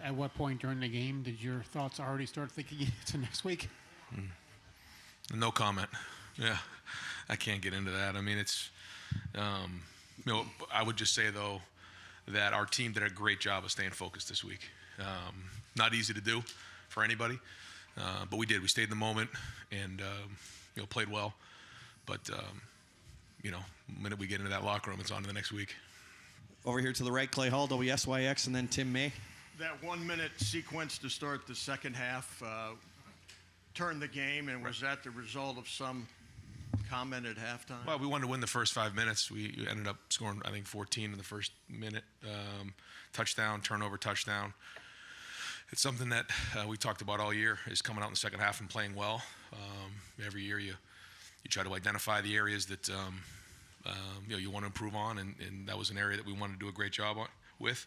At what point during the game did your thoughts already start thinking to next week? No comment. Yeah, I can't get into that. I mean, it's, I would just say, though, that our team did a great job of staying focused this week. Not easy to do for anybody, but we did. We stayed in the moment and, played well. But, the minute we get into that locker room, it's on to the next week. Over here to the right, Clay Hall, WSYX, and then Tim May. That 1 minute sequence to start the second half turned the game, and was that the result of some comment at halftime? Well, we wanted to win the first 5 minutes. We ended up scoring, I think, 14 in the first minute. Touchdown, turnover, touchdown. It's something that we talked about all year, is coming out in the second half and playing well. Every year you try to identify the areas that you want to improve on, and that was an area that we wanted to do a great job with.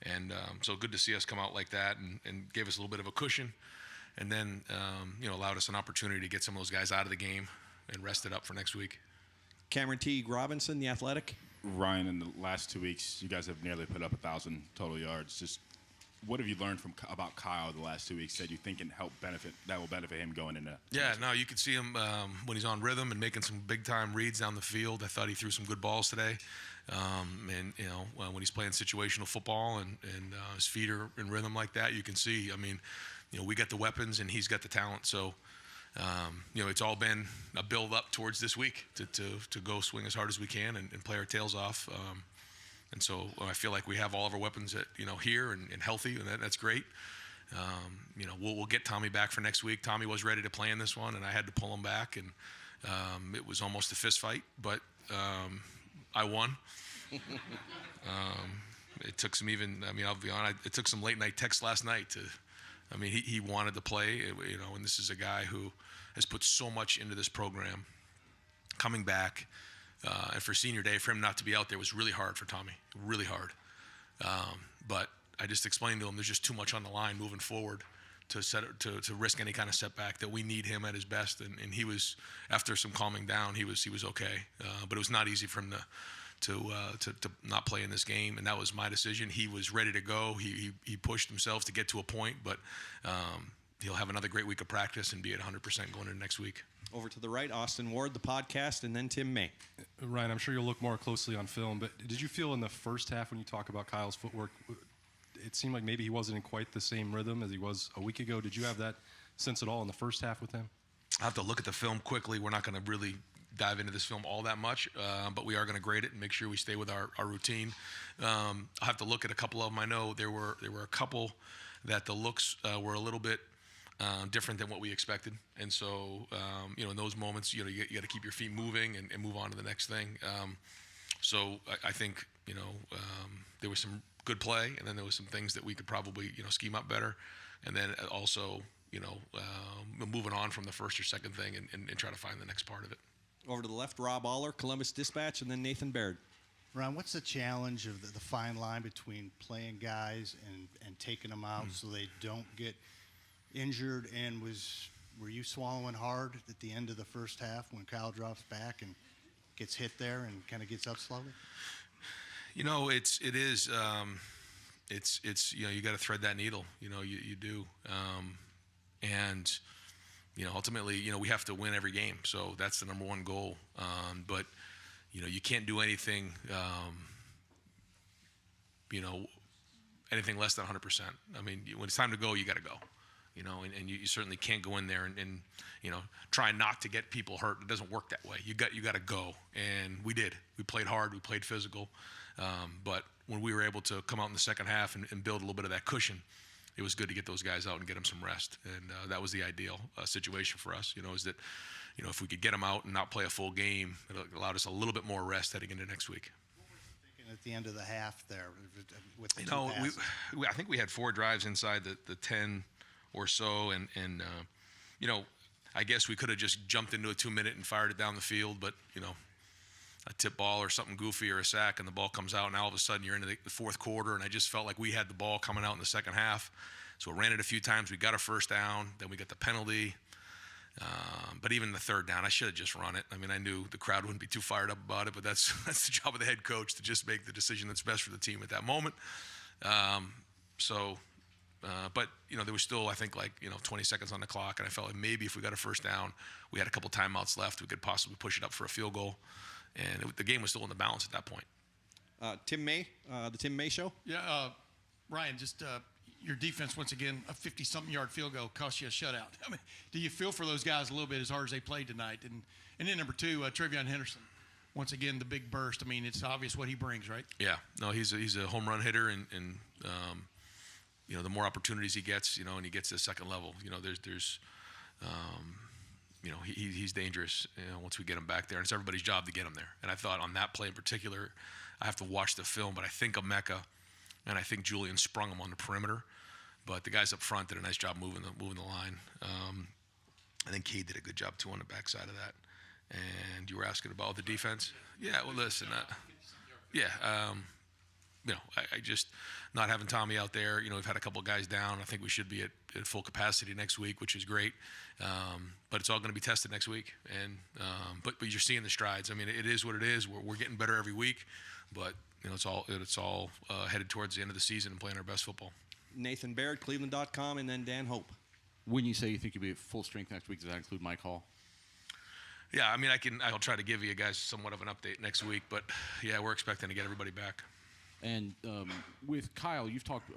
And so good to see us come out like that and gave us a little bit of a cushion, and then allowed us an opportunity to get some of those guys out of the game and rest it up for next week. Cameron T. Robinson, The Athletic. Ryan, in the last 2 weeks, you guys have nearly put up 1,000 total yards. Just what have you learned about Kyle the last 2 weeks that you think will benefit him going into? Yeah, no, you can see him when he's on rhythm and making some big time reads down the field. I thought he threw some good balls today, and when he's playing situational football and his feet are in rhythm like that, you can see. I mean, we got the weapons and he's got the talent. So, it's all been a build up towards this week to go swing as hard as we can and play our tails off. And so I feel like we have all of our weapons here and healthy, and that's great. We'll get Tommy back for next week. Tommy was ready to play in this one, and I had to pull him back, and it was almost a fist fight, but I won. It took some I'll be honest, it took some late night texts last night he wanted to play, and this is a guy who has put so much into this program. Coming back, and for senior day, for him not to be out there was really hard for Tommy, really hard. But I just explained to him there's just too much on the line moving forward to risk any kind of setback, that we need him at his best. And he was, after some calming down, he was okay. But it was not easy for him to not play in this game, and that was my decision. He was ready to go. He pushed himself to get to a point, but he'll have another great week of practice and be at 100% going into next week. Over to the right, Austin Ward, the podcast, and then Tim May. Ryan, I'm sure you'll look more closely on film, but did you feel in the first half when you talk about Kyle's footwork, it seemed like maybe he wasn't in quite the same rhythm as he was a week ago? Did you have that sense at all in the first half with him? I have to look at the film quickly. We're not going to really dive into this film all that much, but we are going to grade it and make sure we stay with our routine. I'll have to look at a couple of them. I know there were a couple that the looks were a little bit different than what we expected, and so in those moments, you got to keep your feet moving and move on to the next thing. So I think there was some good play, and then there was some things that we could probably scheme up better, and then also moving on from the first or second thing and try to find the next part of it. Over to the left, Rob Aller, Columbus Dispatch, and then Nathan Baird. Ron, what's the challenge of the fine line between playing guys and taking them out so they don't get injured? And were you swallowing hard at the end of the first half when Kyle drops back and gets hit there and kind of gets up slowly? It is you got to thread that needle. You do, and ultimately we have to win every game. So that's the number one goal. But you can't do anything anything less than 100%. I mean, when it's time to go, you got to go. And you certainly can't go in there and try not to get people hurt. It doesn't work that way. You got to go, and we did. We played hard. We played physical. But when we were able to come out in the second half and build a little bit of that cushion, it was good to get those guys out and get them some rest. And that was the ideal situation for us. Is that if we could get them out and not play a full game, it allowed us a little bit more rest heading into next week. At the end of the half there, with the I think we had 4 drives inside the 10 or so, and I guess we could have just jumped into a 2-minute and fired it down the field, but a tip ball or something goofy or a sack, and the ball comes out, and all of a sudden you're into the fourth quarter, and I just felt like we had the ball coming out in the second half, so we ran it a few times. We got a first down, then we got the penalty, but even the third down, I should have just run it. I mean, I knew the crowd wouldn't be too fired up about it, but that's the job of the head coach, to just make the decision that's best for the team at that moment. So But there was still, I think, 20 seconds on the clock, and I felt like maybe if we got a first down, we had a couple timeouts left, we could possibly push it up for a field goal, and the game was still in the balance at that point. Tim May, the Tim May Show. Yeah, Ryan, just your defense, once again, a 50-something yard field goal cost you a shutout. I mean, do you feel for those guys a little bit as hard as they played tonight? And then number two, TreVeyon Henderson. Once again, the big burst. I mean, it's obvious what he brings, right? Yeah, no, he's a home run hitter, and the more opportunities he gets, and he gets to the second level, he's dangerous. Once we get him back there, and it's everybody's job to get him there. And I thought on that play in particular, I have to watch the film, but I think Emeka and I think Julian sprung him on the perimeter, but the guys up front did a nice job moving the line. I think Cade did a good job too on the backside of that. And you were asking about the defense? Yeah, well, listen, I just not having Tommy out there. We've had a couple of guys down. I think we should be at full capacity next week, which is great. But it's all going to be tested next week. And but you're seeing the strides. I mean, it is what it is. We're getting better every week, but it's all headed towards the end of the season and playing our best football. Nathan Baird, Cleveland.com, and then Dan Hope. When you say you think you'll be at full strength next week, does that include Mike Hall? Yeah, I mean, I'll try to give you guys somewhat of an update next week, but yeah, we're expecting to get everybody back. And with Kyle, you've talked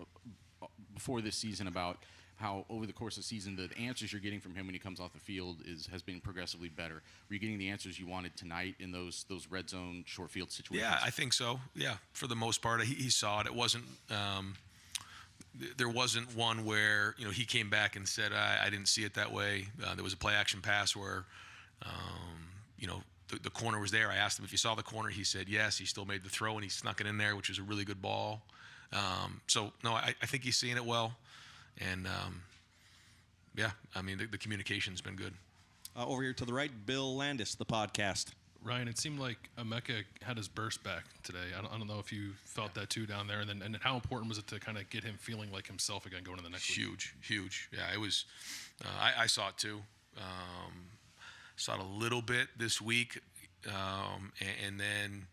before this season about how over the course of the season, the answers you're getting from him when he comes off the field has been progressively better. Were you getting the answers you wanted tonight in those red zone short field situations? Yeah, I think so. Yeah, for the most part, he saw it. It wasn't. There wasn't one where he came back and said, I didn't see it that way. There was a play action pass where the corner was there. I asked him if he saw the corner. He said yes. He still made the throw, and he snuck it in there, which was a really good ball. So, no, I think he's seeing it well. And, I mean, the communication's been good. Over here to the right, Bill Landis, the podcast. Ryan, it seemed like Emeka had his burst back today. I don't know if you felt that too down there, and how important was it to kind of get him feeling like himself again going to the next week? Huge. Yeah, it was. I saw it too. Saw it a little bit this week, and then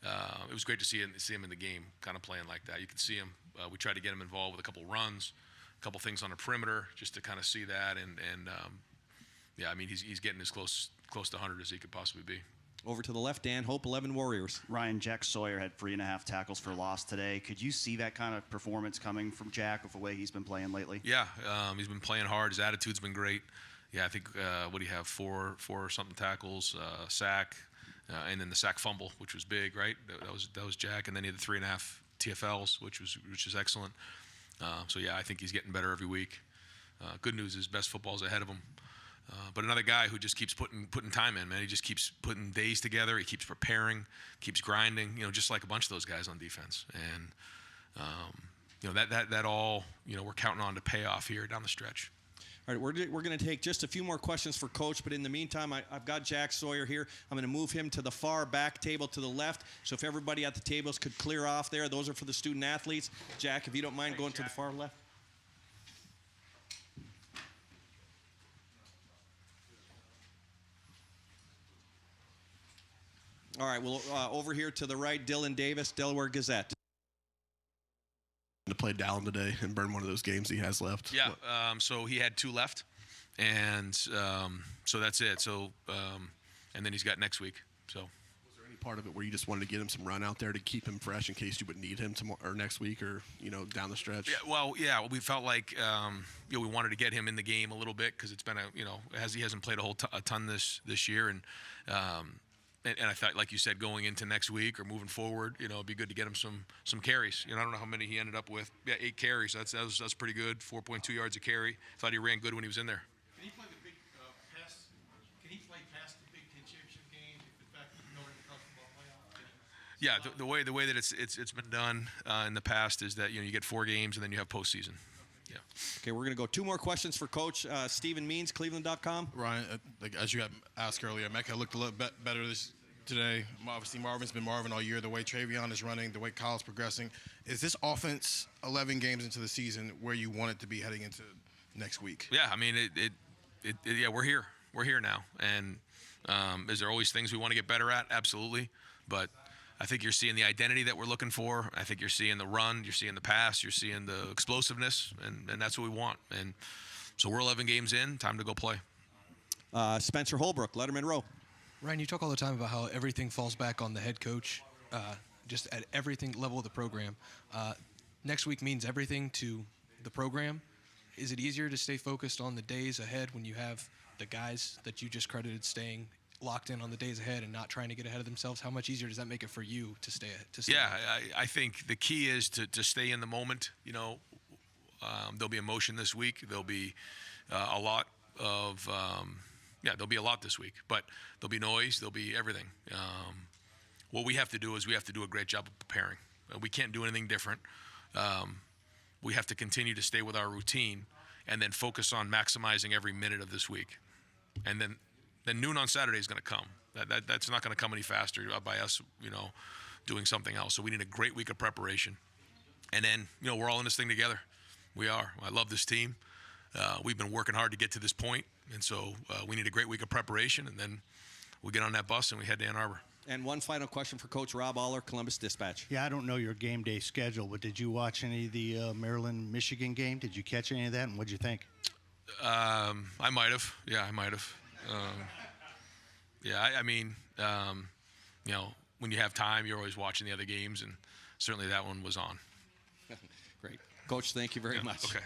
it was great to see him in the game, kind of playing like that. You could see him. We tried to get him involved with a couple runs, a couple things on the perimeter, just to kind of see that. And I mean, he's getting as close to 100 as he could possibly be. Over to the left, Dan Hope, 11 Warriors. Ryan, Jack Sawyer had 3.5 tackles for loss today. Could you see that kind of performance coming from Jack with the way he's been playing lately? Yeah, he's been playing hard. His attitude's been great. Yeah, I think what do you have? Four or something tackles, sack, and then the sack fumble, which was big, right? That was Jack, and then he had the 3.5 TFLs, which is excellent. So yeah, I think he's getting better every week. Good news is best football's ahead of him. But another guy who just keeps putting time in, man. He just keeps putting days together. He keeps preparing, keeps grinding. Just like a bunch of those guys on defense. And that all we're counting on to pay off here down the stretch. All right, we're going to take just a few more questions for Coach, but in the meantime, I've got Jack Sawyer here. I'm going to move him to the far back table to the left. So if everybody at the tables could clear off there, those are for the student athletes. Jack, if you don't mind going to the far left. All right, well, over here to the right, Dylan Davis, Delaware Gazette. To play Dallin today and burn one of those games he has left. Yeah, so he had 2 left, and so that's it. So, and then he's got next week. So, was there any part of it where you just wanted to get him some run out there to keep him fresh in case you would need him tomorrow or next week or down the stretch? Yeah, we felt like we wanted to get him in the game a little bit because it's been he hasn't played a ton this year, and I thought, like you said, going into next week or moving forward, it'd be good to get him some carries. I don't know how many he ended up with. Yeah, 8 carries. That's pretty good. 4.2 yards a carry. Thought he ran good when he was in there. Can he play the big pass? Can he play past the Big Ten championship game? In fact, going to the college football playoff? Yeah, the way that it's been done in the past is that you get 4 games and then you have postseason. Yeah. Okay, we're going to go 2 more questions for Coach Stephen Means, Cleveland.com. Ryan, as you had asked earlier, Emeka looked a little bit better today. Obviously, Marvin's been Marvin all year. The way TreVeyon is running, the way Kyle's progressing. Is this offense 11 games into the season where you want it to be heading into next week? Yeah, I mean, yeah, we're here. We're here now. And is there always things we want to get better at? Absolutely. But I think you're seeing the identity that we're looking for. I think you're seeing the run, you're seeing the pass, you're seeing the explosiveness, and that's what we want. And so we're 11 games in, time to go play. Spencer Holbrook, Letterman Row. Ryan, you talk all the time about how everything falls back on the head coach, just at everything level of the program. Next week means everything to the program. Is it easier to stay focused on the days ahead when you have the guys that you just credited staying locked in on the days ahead and not trying to get ahead of themselves? How much easier does that make it for you to stay? Yeah, I think the key is to stay in the moment. You know, there'll be emotion this week. There'll be a lot of there'll be a lot this week, but there'll be noise. There'll be everything. What we have to do is we have to do a great job of preparing. We can't do anything different. We have to continue to stay with our routine and then focus on maximizing every minute of this week. And then noon on Saturday is going to come. That's not going to come any faster by us, doing something else. So we need a great week of preparation. And then, we're all in this thing together. We are. I love this team. We've been working hard to get to this point. And so we need a great week of preparation. And then we get on that bus and we head to Ann Arbor. And one final question for Coach Rob Aller, Columbus Dispatch. Yeah, I don't know your game day schedule, but did you watch any of the Maryland-Michigan game? Did you catch any of that, and what'd you think? I might have. Yeah, I might have. When you have time, you're always watching the other games, and certainly that one was on. Great. Coach, thank you very much. Okay.